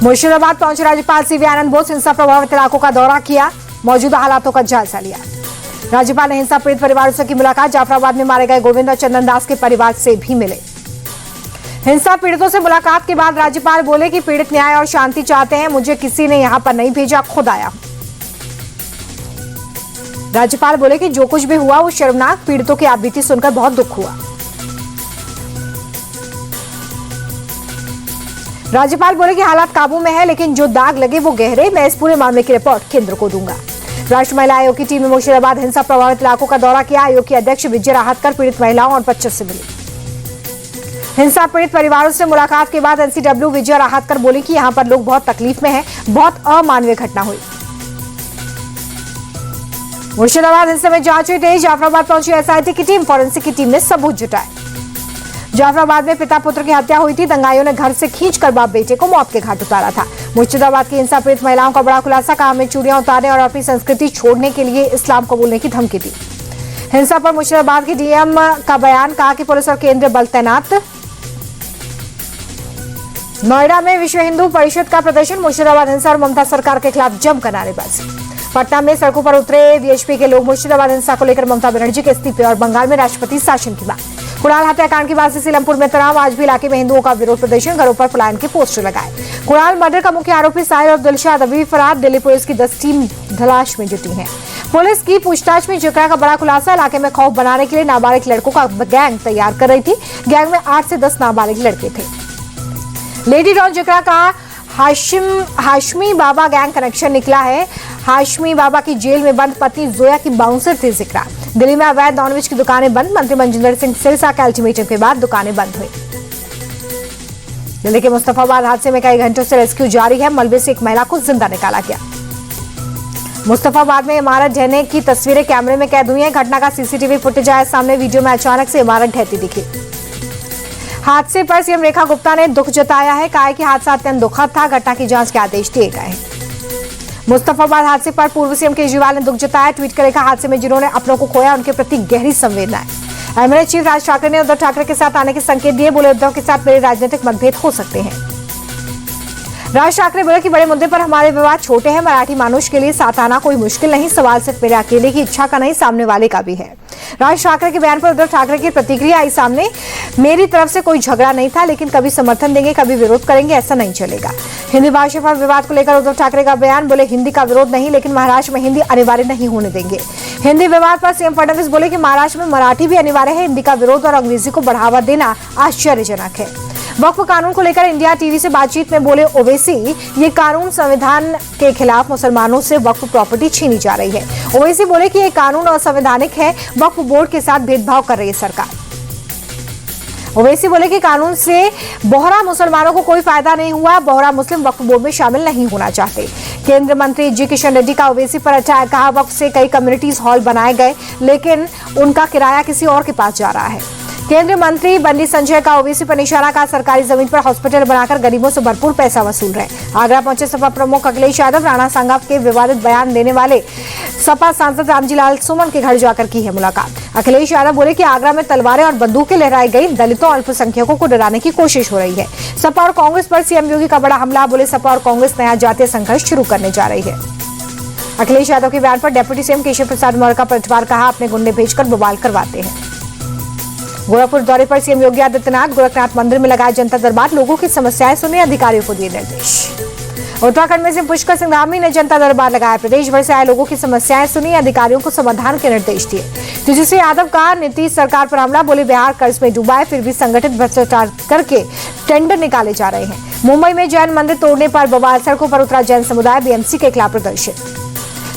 मुर्शिदाबाद पहुंचे राज्यपाल सीवी आनंद बोस, हिंसा प्रभावित इलाकों का दौरा किया, मौजूदा हालातों का जायजा लिया। राज्यपाल ने हिंसा पीड़ित परिवारों से की मुलाकात, जाफराबाद में मारे गए गोविंद और चंदन दास के परिवार से भी मिले। हिंसा पीड़ितों से मुलाकात के बाद राज्यपाल बोले कि पीड़ित न्याय और शांति चाहते हैं, मुझे किसी ने यहां पर नहीं भेजा, खुद आया। राज्यपाल बोले कि जो कुछ भी हुआ वो शर्मनाक, पीड़ितों की आपबीती सुनकर बहुत दुख हुआ। राज्यपाल बोले कि हालात काबू में है, लेकिन जो दाग लगे वो गहरे, मैं इस पूरे मामले की रिपोर्ट केंद्र को दूंगा। राष्ट्रीय महिला आयोग की टीम ने मुर्शिदाबाद हिंसा प्रभावित इलाकों का दौरा किया। आयोग की अध्यक्ष विजय राहतकर पीड़ित महिलाओं और बच्चों से मिली। हिंसा पीड़ित परिवारों से मुलाकात के बाद एनसीडब्ल्यू विजय राहतकर बोली कि यहां पर लोग बहुत तकलीफ में हैं, बहुत अमानवीय घटना हुई। मुर्शिदाबाद हिंसे में जांच हुई तेज, जाफराबाद पहुंची एसआईटी की टीम, फॉरेंसिक की टीम ने सबूत जुटाए। जाफराबाद में पिता पुत्र की हत्या हुई थी, दंगाइयों ने घर से खींचकर बाप बेटे को मौत के घाट उतारा था। मुर्शिदाबाद की हिंसा पीड़ित महिलाओं का बड़ा खुलासा, कहा हमें चूड़ियां उतारने और अपनी संस्कृति छोड़ने के लिए इस्लाम कबूलने की धमकी दी। हिंसा पर मुर्शिदाबाद की डीएम का बयान, कहा कि पुलिस और केंद्रीय बल तैनात। नोएडा में विश्व हिंदू परिषद का प्रदर्शन, मुर्शिदाबाद हिंसा और ममता सरकार के खिलाफ जमकर नारेबाजी। पटना में सड़कों पर उतरे वीएचपी के लोग, मुर्शिदाबाद हिंसा को लेकर ममता बनर्जी के इस्तीफे और बंगाल में राष्ट्रपति शासन की मांग। कुणाल हत्याकांड के बाद से सीलमपुर में तनाव, आज भी इलाके में हिंदुओं का विरोध प्रदर्शन, घरों पर पलायन के पोस्टर लगाए। कुणाल मर्डर का मुख्य आरोपी साहिल और दिलशाद अभी फरार, दिल्ली पुलिस की 10 टीम तलाश में जुटी है। पुलिस की पूछताछ में जिक्रा का बड़ा खुलासा, इलाके में खौफ बनाने के लिए नाबालिग लड़कों का गैंग तैयार कर रही थी। गैंग में 8 से 10 नाबालिग लड़के थे। लेडी डॉन जिक्रा का हाशमी बाबा गैंग कनेक्शन निकला है। हाशमी बाबा की जेल में बंद पत्नी जोया की बाउंसर थी जिक्रा। दिल्ली में अवैध नॉनवेज की दुकानें बंद, मंत्री मनजिंदर सिंह सिरसा के अल्टीमेटम के बाद दुकानें बंद हुई। दिल्ली के मुस्तफाबाद हादसे में कई घंटों से रेस्क्यू जारी है, मलबे से एक महिला को जिंदा निकाला गया। मुस्तफाबाद में इमारत ढहने की तस्वीरें कैमरे में कैद हुई हैं, घटना का सीसीटीवी फुटेज आया सामने, वीडियो में अचानक से इमारत ढहती दिखी। हादसे पर सीएम रेखा गुप्ता ने दुख जताया है, कहा कि हादसा अत्यंत दुखद था, घटना की जांच के आदेश दिए गए हैं। मुस्तफाबाद हादसे पर पूर्व सीएम केजरीवाल ने दुख जताया, ट्वीट कर लिखा, हादसे में जिन्होंने अपनों को खोया उनके प्रति गहरी संवेदनाएं। एमएलए चीफ राज ठाकरे ने उद्धव ठाकरे के साथ आने के संकेत दिए, बोले उद्धव के साथ मेरे राजनीतिक मतभेद हो सकते हैं। राज ठाकरे बोले कि बड़े मुद्दे पर हमारे विवाद छोटे हैं, मराठी मानुष के लिए साथ आना कोई मुश्किल नहीं, सवाल सिर्फ मेरे अकेले की इच्छा का नहीं, सामने वाले का भी है। राज ठाकरे के बयान पर उद्धव ठाकरे की प्रतिक्रिया आई सामने, मेरी तरफ से कोई झगड़ा नहीं था, लेकिन कभी समर्थन देंगे कभी विरोध करेंगे, ऐसा नहीं चलेगा। हिंदी भाषा पर विवाद को लेकर उद्धव ठाकरे का बयान, बोले हिंदी का विरोध नहीं, लेकिन महाराष्ट्र में हिंदी अनिवार्य नहीं होने देंगे। हिंदी विवाद पर सीएम फडणवीस बोले कि महाराष्ट्र में मराठी भी अनिवार्य है, हिंदी का विरोध और अंग्रेजी को बढ़ावा देना आश्चर्यजनक है। वक्फ कानून को लेकर इंडिया टीवी से बातचीत में बोले ओवैसी, ये कानून संविधान के खिलाफ मुसलमानों से वक्फ प्रॉपर्टी छीनी जा रही है। ओवैसी बोले कि ये कानून असंवैधानिक है, वक्फ बोर्ड के साथ भेदभाव कर रही है सरकार। ओवैसी बोले कि कानून से बोहरा मुसलमानों को कोई फायदा नहीं हुआ, बोहरा मुस्लिम वक्फ बोर्ड में शामिल नहीं होना चाहते। केंद्रीय मंत्री जी किशन रेड्डी का ओवैसी पर अटैक, कहा वक्फ से कई कम्युनिटीज हॉल बनाए गए, लेकिन उनका किराया किसी और के पास जा रहा है। केंद्रीय मंत्री बंडी संजय का ओवैसी पर निशाना, का सरकारी जमीन पर हॉस्पिटल बनाकर गरीबों से भरपूर पैसा वसूल रहे। आगरा पहुंचे सपा प्रमुख अखिलेश यादव, राणा सांगा के विवादित बयान देने वाले सपा सांसद रामजीलाल सुमन के घर जाकर की है मुलाकात। अखिलेश यादव बोले कि आगरा में तलवारें और बंदूकें लहराई गई, दलितों और अल्पसंख्यकों को डराने की कोशिश हो रही है। सपा और कांग्रेस पर सीएम योगी का बड़ा हमला, बोले सपा और कांग्रेस नया जातीय संघर्ष शुरू करने जा रही है। अखिलेश यादव के बयान पर डिप्टी सीएम केशव प्रसाद मौर्य का पलटवार, कहा अपने गुंडे भेजकर बवाल करवाते हैं। गोरखपुर दौरे पर सीएम योगी आदित्यनाथ, गोरखनाथ मंदिर में लगाया जनता दरबार, लोगों की समस्याएं सुने, अधिकारियों को दिए निर्देश। उत्तराखंड में सीएम पुष्कर सिंह धामी ने जनता दरबार लगाया, प्रदेश भर से आए लोगों की समस्याएं सुनी, अधिकारियों को समाधान के निर्देश दिए। तेजस्वी यादव का नीतीश सरकार पर हमला, बोले बिहार कर्ज में डूबा है, फिर भी संगठित भ्रष्टाचार करके टेंडर निकाले जा रहे हैं। मुंबई में जैन मंदिर तोड़ने पर बवाल, सड़कों पर उतरा जैन समुदाय, बीएमसी के खिलाफ प्रदर्शन।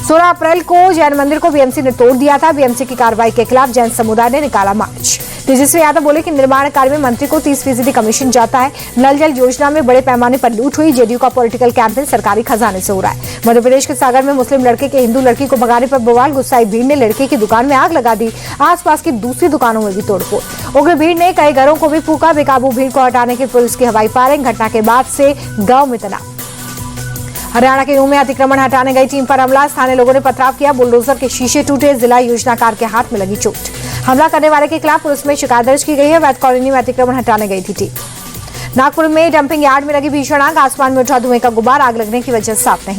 16 अप्रैल को जैन मंदिर को बीएमसी ने तोड़ दिया था, बीएमसी की कार्रवाई के खिलाफ जैन समुदाय ने निकाला मार्च। तेजस्वी यादव बोले कि निर्माण कार्य में मंत्री को 30% कमीशन जाता है, नल जल योजना में बड़े पैमाने पर लूट हुई, जेडीयू का पॉलिटिकल कैंपेन सरकारी खजाने से हो रहा है। मध्य प्रदेश के सागर में मुस्लिम लड़के के हिंदू लड़की को भगाने पर बवाल, गुस्साई भीड़ ने लड़के की दुकान में आग लगा दी, आसपास की दूसरी दुकानों में भी तोड़फोड़। उग्र भीड़ ने कई घरों को भी फूका, बेकाबू भीड़ को हटाने की पुलिस की हवाई फायरिंग, घटना के बाद से गाँव में तनाव। हरियाणा के नूह में अतिक्रमण हटाने गई टीम पर हमला, स्थानीय लोगों ने पथराव किया, बुलडोजर के शीशे टूटे, जिला योजनाकार के हाथ में लगी चोट। हमला करने वाले के खिलाफ पुलिस में शिकायत दर्ज की गई है, वैद कॉलोनी में अतिक्रमण हटाने गई थी टीम। नागपुर में डंपिंग यार्ड में लगी भीषण आग, आसमान में उठा धुएं का गुबार, आग लगने की वजह साफ नहीं।